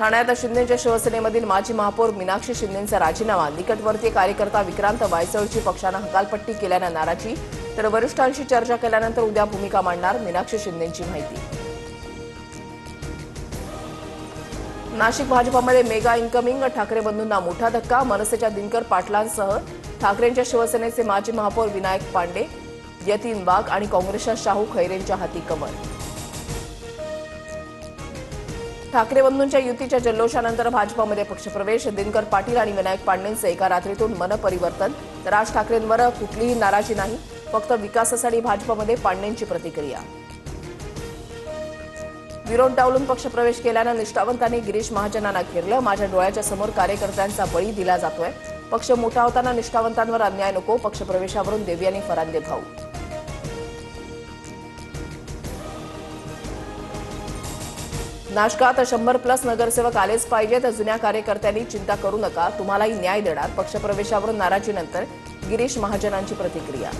ठाण्यात शिंदेच्या शिवसेनेमधील माजी महापौर मीनाक्षी शिंदेंचा राजीनामा, निकटवर्तीय कार्यकर्ता विक्रांत वायचळची पक्षानं हकालपट्टी केल्यानं नाराजी, तर वरिष्ठांशी चर्चा केल्यानंतर उद्या भूमिका मांडणार मीनाक्षी शिंदेंची माहिती। नाशिक भाजपामध्ये मेगा इन्कमिंग, ठाकरे बंधूंना मोठा धक्का, मनसेच्या दिनकर पाटलांसह ठाकरेंच्या शिवसेनेचे माजी महापौर विनायक पांडे, यतीन वाघ आणि काँग्रेसच्या शाहू खैरेंच्या हाती कमळ। ठाकरे बंधूंच्या युतीच्या जल्लोषानंतर भाजपामध्ये पक्षप्रवेश, दिनकर पाटील आणि विनायक पांडेंचं एका रात्रीतून मनपरिवर्तन, तर राज ठाकरेंवर कुठलीही नाराजी नाही, फक्त विकासासाठी भाजपामध्ये पांडेंची प्रतिक्रिया। विरोध डावलून पक्षप्रवेश केल्यानं निष्ठावंतांनी गिरीश महाजनांना घेरलं, माझ्या डोळ्याच्या समोर कार्यकर्त्यांचा बळी दिला जातोय, पक्ष मोठा होताना निष्ठावंतांवर अन्याय नको, पक्षप्रवेशावरून देवयानी फरांदे भाऊ। नाशकात 100+ नगरसेवक आलेच पाहिजेत, जुन्या कार्यकर्त्यांनी चिंता करू नका, तुम्हालाही न्याय देणार, पक्षप्रवेशावरून नाराजीनंतर गिरीश महाजनांची प्रतिक्रिया।